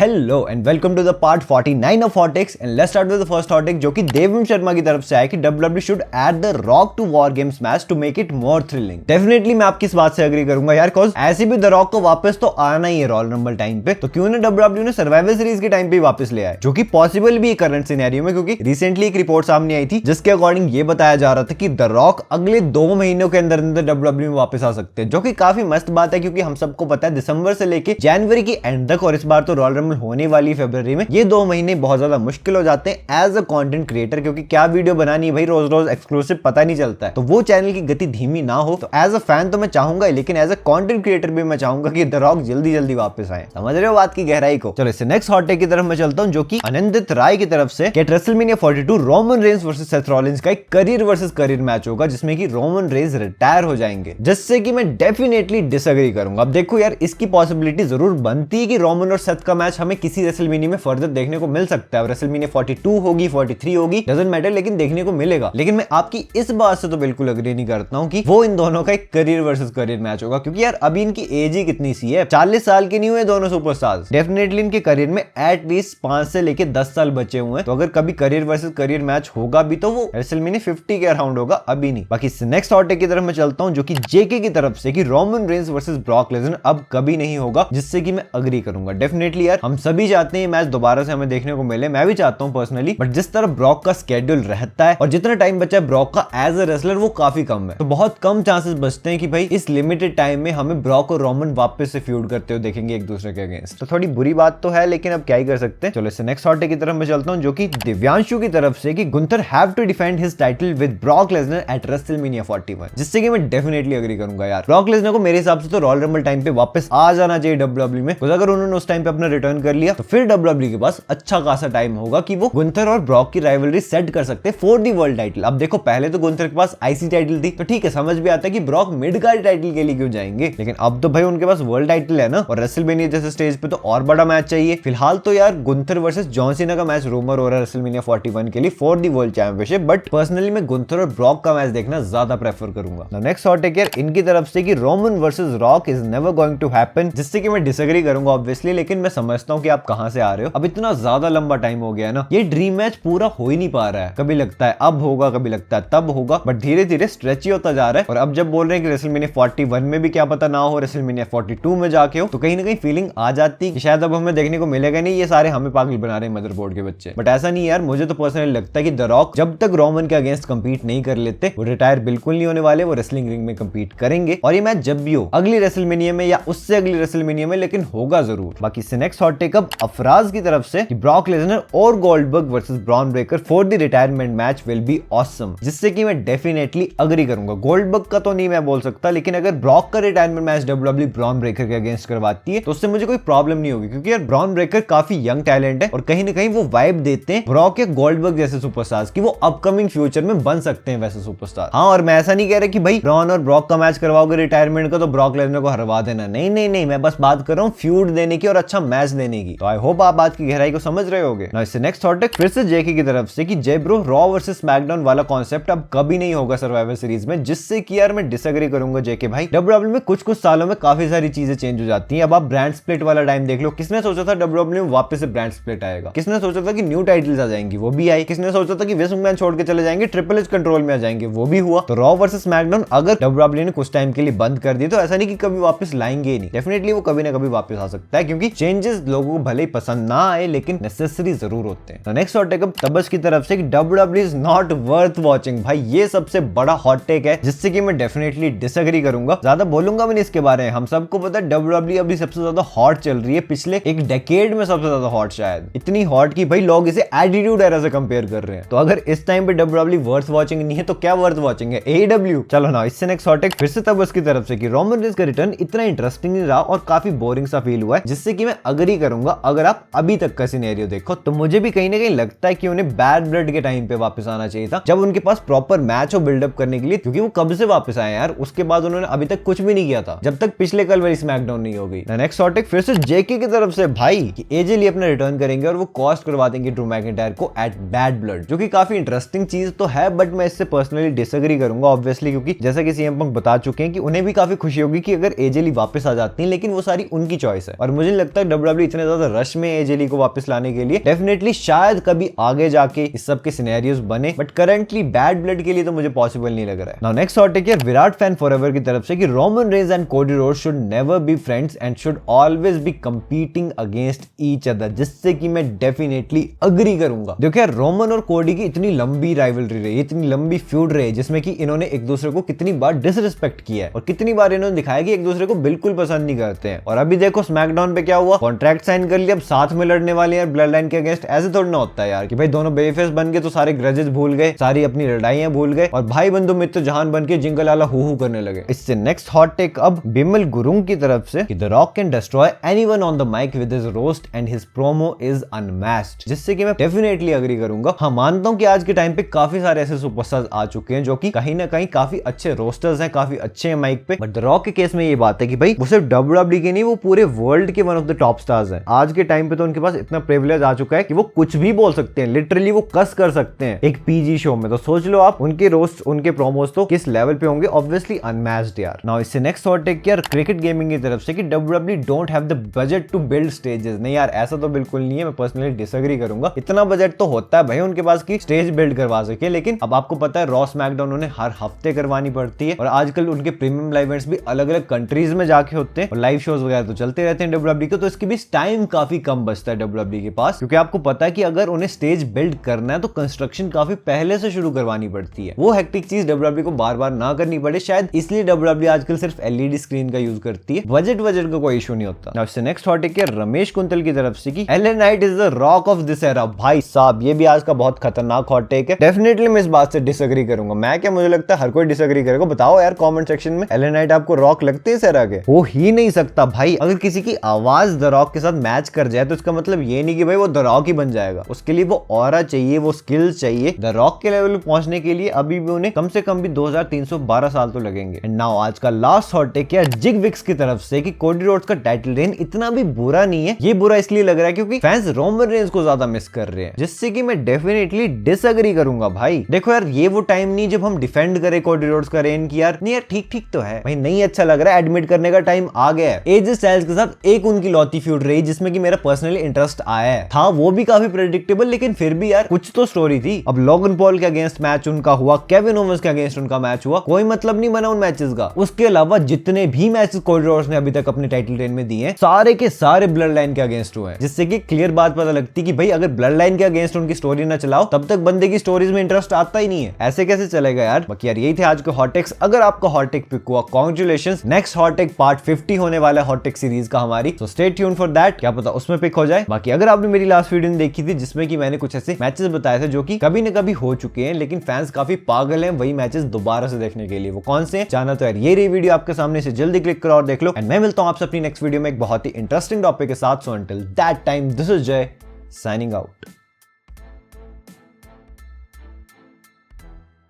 Hello and welcome to the part 49 of hot takes and let's start with the first hot take जो कि देवम शर्मा की तरफ से आया कि WWE should add the Rock to War Games match to make it more thrilling. Definitely मैं आपकी इस बात से एग्री करूंगा यार, कॉज ऐसे भी द रॉक को वापस तो आना ही है रॉयल रंबल टाइम पे, तो क्यों ना WWE ने सर्वाइवल सीरीज के टाइम पे वापस ले आए, जो कि पॉसिबल भी है करंट सिनेरियो में, क्योंकि रिसेंटली एक रिपोर्ट सामने आई थी जिसके अकॉर्डिंग ये बताया जा रहा था कि द रॉक अगले 2 महीनों के अंदर अंदर WWE में वापस आ सकते हैं, जो कि काफी मस्त बात है क्योंकि हम सबको पता है दिसंबर से लेके जनवरी की एंड तक और इस बार तो रॉयल रंबल होने वाली फरवरी में, ये 2 महीने बहुत ज्यादा मुश्किल हो जाते हैं एज अ कंटेंट क्रिएटर, क्योंकि क्या वीडियो बनानी है भाई, रोज रोज एक्सक्लूसिव पता नहीं चलता है, तो वो चैनल की गति धीमी ना हो। तो एज अ फैन तो मैं चाहूंगा, लेकिन एज अ कंटेंट क्रिएटर भी मैं चाहूंगा कि द रॉक जल्दी जल्दी वापस आए। समझ रहे हो बात की गहराई को? चलो इससे नेक्स्ट हॉट टेक की तरफ मैं चलता हूं, जो कि आनंदित राय की तरफ से कि WrestleMania 42 Roman Reigns versus Seth Rollins का एक करियर वर्सेस करियर मैच होगा, जिसमें कि रोमन रेंस रिटायर हो जाएंगे, जिससे कि मैं डेफिनेटली डिसएग्री करूंगा। अब देखो यार, इसकी पॉसिबिलिटी जरूर बनती है कि रोमन और सेथ का मैच हमें किसी रेसलमेनिया में फर्दर देखने को मिल सकता है। रेसलमेनिया 42 होगी, 43 होगी, डजंट मैटर, लेकिन देखने को मिलेगा। लेकिन मैं आपकी इस बात से तो बिल्कुल अग्री नहीं करता हूं कि वो इन दोनों का एक करियर वर्सेस करियर मैच होगा, क्योंकि यार अभी इनकी एज ही कितनी सी है, 40 साल के नहीं हुए दोनों सुपरस्टार्स। डेफिनेटली इनके करियर में एटलीस्ट 5 से लेके 10 साल बचे हुए हैं, तो अगर कभी करियर वर्सेस करियर मैच होगा भी तो वो रेसलमेनिया 50 के अराउंड होगा, अभी नहीं। बाकी नेक्स्ट हॉट टेक की तरफ मैं चलता हूं, जो कि जेके की तरफ से कि Roman Reigns versus Brock Lesnar अब कभी नहीं होगा, जिससे कि मैं अग्री करूंगा। डेफिनेटली यार हम सभी चाहते हैं मैच दोबारा से हमें देखने को मिले, मैं भी चाहता हूं पर्सनली, बट जिस तरह ब्रॉक का स्केड्यूल रहता है और जितना टाइम बचा है ब्रॉक का एज अ रेसलर वो काफी कम है, तो बहुत कम चांसेस बचते हैं कि भाई इस लिमिटेड टाइम में हमें ब्रॉक और रोमन वापस से फ्यूड करते हुए देखेंगे एक दूसरे के अगेंस्ट। तो थोड़ी बुरी बात तो है, लेकिन अब क्या ही कर सकते हैं। चलो इससे नेक्स्ट हॉट टेक की तरफ मैं चलता हूं, जो कि दिव्यांशु की तरफ से कि Gunther have to defend his title with Brock Lesnar at WrestleMania 41, जिससे कि मैं डेफिनेटली अग्री करूंगा यार। ब्रॉक लेसनर को मेरे हिसाब से तो रॉयल रंबल टाइम पे वापस आ जाना चाहिए WWE में, अगर उन्होंने उस टाइम पे अपना रिटर्न कर लिया तो फिर WWE के पास अच्छा खासा टाइम होगा कि वो गुंथर और ब्रॉक की राइवलरी सेट कर सकते हैं फॉर दी वर्ल्ड टाइटल। अब देखो, पहले तो गुंथर के पास आईसी टाइटल थी, तो ठीक है, समझ भी आता है कि ब्रॉक मिड कार्ड टाइटल के लिए क्यों जाएंगे, लेकिन अब तो भाई उनके पास वर्ल्ड टाइटल है ना, और रेसलमेनिया जैसे स्टेज पे तो और बड़ा मैच चाहिए। फिलहाल तो यार गुंथर वर्सेस जॉन सीना का मैच रूमर हो रहा है रेसलमेनिया 41 के लिए for the world championship, but personally मैं गुंथर और ब्रॉक का मैच देखना ज्यादा प्रेफर करूंगा। नेक्स्ट हॉट टेक यार इनकी तरफ से कि Roman versus Rock is never going to happen, जिससे कि मैं डिसएग्री करूंगा ऑब्वियसली, लेकिन मैं समझता हूं कि आप कहां से आ रहे हो। अब इतना ज्यादा लंबा टाइम हो गया है ना, ये ड्रीम मैच पूरा हो ही नहीं पा रहा है, कभी लगता है अब होगा, कभी लगता है तब होगा, बट धीरे धीरे स्ट्रेच ही होता जा रहा है। और अब जब बोल रहे हैं कि रेसलमेनिया 41 में भी क्या पता ना हो, रेसलमेनिया 42 में जाके हो, तो कहीं ना कहीं फीलिंग आ जाती कि शायद अब हमें देखने को मिलेगा नहीं, ये सारे हमें पागल बना रहे हैं मदरबोर्ड के बच्चे। बट ऐसा नहीं यार, मुझे तो पर्सनली लगता है कि द रॉक जब तक रोमन के अगेंस्ट कंपीट नहीं कर लेते वो रिटायर बिल्कुल नहीं होने वाले, वो रेसलिंग रिंग में कंपीट करेंगे, और ये मैच जब भी हो, अगली रेसलमेनिया में या उससे अगली रेसलमेनिया में, लेकिन होगा जरूर। बाकी इससे नेक्स्ट हॉट टेक अब अफराज की तरफ से कि ब्रॉक लेसनर और Goldberg versus Bron Breakker for the retirement match will be awesome, जिससे कि मैं डेफिनेटली अग्री करूंगा। गोल्डबर्ग का तो नहीं मैं बोल सकता, लेकिन अगर ब्रॉक का retirement match WWE Bron Breakker के अगेंस्ट करवाती है तो उससे मुझे कोई प्रॉब्लम नहीं होगी, क्योंकि यार ब्रॉन ब्रेकर काफी यंग टैलेंट है और कहीं ना कहीं वो वाइब देते हैं ब्रॉक या गोल्डबर्ग जैसे सुपरस्टार्स की वो अपकमिंग फ्यूचर में बन सकते हैं वैसे सुपरस्टार। हाँ, और मैं ऐसा नहीं कह रहा कि भाई ब्रॉन और ब्रॉक का मैच करवाओगे रिटायरमेंट का तो ब्रॉक लेसनर को हरवा देना, नहीं नहीं नहीं, मैं बस बात कर रहा हूँ फ्यूड देने की और अच्छा मैच देने की। तो आई होप आप बात की गहराई को समझ रहे होगे ना। इससे नेक्स्ट हॉट टेक फिर से जेके की तरफ से कि जय ब्रो रॉ वर्सेस स्मैकडाउन वाला कॉन्सेप्ट अब कभी नहीं होगा सर्वाइवल सीरीज में, जिससे कि यार मैं डिसएग्री करूंगा जेके भाई। WWE में कुछ सालों में काफी सारी चीजें चेंज हो जाती हैं। अब आप ब्रांड स्प्लिट वाला टाइम देख लो, किसने सोचा था WWE में वापस से ब्रांड स्प्लिट आएगा, किसने सोचा था कि न्यू टाइटल्स आ जाएंगी, वो भी आई, किसने सोचा था कि विंस मैन छोड़ के चले जाएंगे, ट्रिपल एच कंट्रोल में आ जाएंगे, वो भी हुआ। तो रॉ वर्सेस स्मैकडाउन अगर WWE ने कुछ टाइम के लिए बंद कर दी तो ऐसा नहीं कि कभी वापस लाएंगे ही नहीं, डेफिनेटली वो कभी ना कभी वापस आ सकता है, क्योंकि चेंजेस लोगों को भले ही पसंद ना आए लेकिन नेसेसरी जरूर होते हैं। तो नेक्स्ट हॉट टेक अब तबस की तरफ से कि WWE is not worth watching. भाई ये सबसे बड़ा हॉट टेक है, जिससे कि मैं डेफिनेटली डिसएग्री करूंगा, ज्यादा बोलूंगा भी नहीं इसके बारे में। हम सबको पता है WWE अभी सबसे ज्यादा हॉट चल रही है, पिछले एक डेकेड में सबसे ज्यादा हॉट, शायद इतनी हॉट कि भाई लोग इसे एटीट्यूड एरा से कंपेयर कर रहे हैं। तो अगर इस टाइम पे WWE वर्थ वॉचिंग नहीं है तो क्या वर्थ वॉचिंग है AEW? चलो ना, इससे नेक्स्ट हॉट टेक फिर से तबस की तरफ से कि रोमन रेंस का रिटर्न इतना इंटरेस्टिंग नहीं रहा और काफी बोरिंग सा फील हुआ है, जिससे कि मैं अग्री करूंगा। अगर आप अभी तक का सिनेरियो देखो तो मुझे भी कहीं ना कहीं लगता है कि उन्हें बैड ब्लड के टाइम पे वापस आना चाहिए था, जब उनके पास प्रॉपर मैच हो बिल्डअप करने के लिए, क्योंकि वो कब से वापस आए यार, उसके बाद उन्होंने अभी तक कुछ भी नहीं किया था जब तक पिछले कल वाली स्मैकडाउन नहीं हो गई। नेक्स्ट हॉट टेक फिर से जेके की तरफ से भाई कि एजे ली अपना रिटर्न करेंगे और वो कॉस्ट करवा देंगे ड्रू मैकिंटायर को एट बैड ब्लड, जो कि काफी इंटरेस्टिंग चीज तो है, बट मैं इससे पर्सनली डिसएग्री करूंगा ऑब्वियसली, क्योंकि जैसा कि सीएम पंक बता चुके हैं कि उन्हें भी काफी खुशी होगी कि अगर एजे ली वापस आ जाती है, लेकिन वो सारी उनकी चॉइस है और मुझे लगता है WWE इतने ज्यादा रश में एजेली को वापस लाने के लिए। डेफिनेटली शायद कभी आगे जाके इस सब के सिनेरियोस बने, बट करंटली बैड ब्लड के लिए तो मुझे पॉसिबल नहीं लग रहा है। नाउ नेक्स्ट हॉट टेक है विराट फैन फॉरएवर की तरफ से कि Roman Reigns and Cody Rhodes should never be friends and should always be competing against each other, जिससे कि मैं डेफिनेटली अग्री करूंगा। देखो यार, रोमन और कोडी की इतनी लंबी राइवलरी रही, इतनी लंबी फ्यूड रही, जिसमें कि इन्होंने एक दूसरे को कितनी बार डिसरिस्पेक्ट किया है और कितनी बार इन्होंने दिखाया कि एक दूसरे को बिल्कुल पसंद नहीं करते हैं। और अभी देखो स्मैकडाउन पे क्या हुआ, कॉन्ट्रैक्ट साइन कर लिया, अब साथ में लड़ने वाले हैं ब्लड लाइन के अगेंस्ट। ऐसे थोड़ा ना होता है यार कि भाई दोनों बेफेस बन गए तो सारे ग्रजेस भूल गए, सारी अपनी लड़ाइयां भूल गए और भाई बंधु मित्र जहान बन के जिंगल आला हु करने लगे। इससे नेक्स्ट हॉट टेक अब बिमल गुरुंग की तरफ से कि the Rock can destroy anyone on the mic with his roast and his promo is unmatched, जिससे कि मैं डेफिनेटली अग्री करूंगा। हाँ, मानता हूं कि आज के टाइम पे काफी सारे ऐसे सुपरस्टार्स आ चुके हैं जो कि कहीं ना कहीं काफी अच्छे रोस्टर्स हैं, काफी अच्छे हैं माइक पे, बट द रॉक के केस में ये बात है कि भाई वो सिर्फ WWE के नहीं, वो पूरे वर्ल्ड के one of the top stars हैं। आज के टाइम पे तो उनके पास इतना प्रिविलेज आ चुका है कि वो कुछ भी बोल सकते हैं, लिटरली वो कस कर सकते हैं एक पीजी शो में। तो सोच लो आप, उनके रोस्ट, उनके प्रोमोस तो किस लेवल पे होंगे, ऑब्वियसली अनमैच्ड यार। नाउ इससे नेक्स्ट हॉट टेक यार क्रिकेट गेमिंग की तरफ से कि WWE don't have the budget to build stages. नहीं यार, ऐसा तो बिल्कुल नहीं है, मैं पर्सनली डिसएग्री करूंगा। इतना बजट तो होता है भाई उनके पास की स्टेज बिल्ड करवा सके, लेकिन अब आपको पता है रॉ स्मैकडाउन उन्हें हर हफ्ते करवानी पड़ती है और आजकल उनके प्रीमियम लाइव इवेंट्स भी अलग अलग कंट्रीज में जाके होते हैं और लाइव शोज वगैरह तो चलते रहते हैं WWE के, तो इसकी भी टाइम काफी कम बचता है WWE के पास, क्योंकि आपको पता है कि अगर उन्हें स्टेज बिल्ड करना है तो कंस्ट्रक्शन काफी पहले से शुरू करवानी पड़ती है। वो हेक्टिक चीज WWE को बार बार ना करनी पड़े, शायद इसलिए WWE आजकल सिर्फ LED स्क्रीन का यूज करती है। बजट का कोई इशू नहीं होता। नाउ इससे नेक्स्ट हॉट टेक है रमेश कुंतल की तरफ से कि LA Knight is the rock of this era. भाई साहब, ये भी आज का बहुत खतरनाक हॉट टेक है। डेफिनेटली मैं इस बात से डिसएग्री करूंगा। मैं क्या, मुझे लगता है हर कोई डिसएग्री करेगा। बताओ यार कमेंट सेक्शन में, LA Knight आपको रॉक लगते हैं इस एरा के? हो ही नहीं सकता भाई। अगर किसी की आवाज द रॉक के साथ मैच कर जाए तो इसका मतलब ये नहीं कि भाई वो द रॉक ही बन जाएगा। उसके लिए वो ऑरा चाहिए, वो स्किल्स चाहिए। द रॉक के लेवल पे पहुंचने के लिए अभी भी उन्हें कम से कम भी 2312 साल तो लगेंगे। एंड नाउ आज का लास्ट हॉट टेक है जिग विक्स की तरफ से कि कोडी रोड्स का टाइटल रेन इतना भी बुरा नहीं है। ये बुरा इसलिए लग रहा है क्योंकि फैंस रोमन रेंज को ज्यादा मिस कर रहे हैं, जिससे कि मैं डेफिनेटली डिसएग्री करूंगा। भाई देखो यार, ये वो टाइम नहीं जब हम डिफेंड करें कोडी रोड्स का रेन की यार नहीं यार, ठीक ठीक तो है भाई, नहीं अच्छा लग रहा है, एडमिट करने का टाइम आ गया है। एजे स्टाइल्स के साथ एक उनकी लौती फ्यूड रही जिसमें कि मेरा पर्सनली इंटरेस्ट आया था, वो भी काफी प्रेडिक्टेबल, लेकिन फिर भी यार कुछ तो स्टोरी थी। अब लोगन पॉल के अगेंस्ट मैच उनका हुआ, केविन ओवेंस के अगेंस्ट उनका मैच हुआ, कोई मतलब नहीं बना उन मैचेस का। उसके अलावा जितने भी मैचेस कोडी रोड्स ने अभी तक अपने टाइटल रेन में दिए हैं, सारे के सारे ब्लड लाइन के अगेंस्ट हुए हैं, जिससे कि क्लियर बात पता लगती कि भाई अगर ब्लड लाइन के अगेंस्ट उनकी स्टोरी ना चलाओ तब तक बंदे की स्टोरीज में इंटरेस्ट आता ही नहीं है। ऐसे कैसे चलेगा यार। बाकी यार यही थे आज के हॉट टेक्स। अगर आपका हॉट टेक पिक हुआ, congratulations. Next hot take part 50 होने वाला है हॉट टेक सीरीज का हमारी, so stay tune for that. क्या पता उसमें पिक हो जाए। बाकी अगर आपने मेरी लास्ट वीडियो देखी थी जिसमें कि मैंने कुछ ऐसे मैचेस बताए थे जो कि कभी न कभी हो चुके हैं, लेकिन फैंस काफी पागल हैं वही मैचेस दोबारा से देखने के लिए, वो कौन से जाना तो यार ये रही वीडियो आपके सामने, से जल्दी क्लिक करो और देख लो। एंड मैं मिलता हूं आपसे अपनी नेक्स्ट वीडियो में एक बहुत ही इंटरेस्टिंग टॉपिक के साथ। So until that time, this is जय साइनिंग आउट।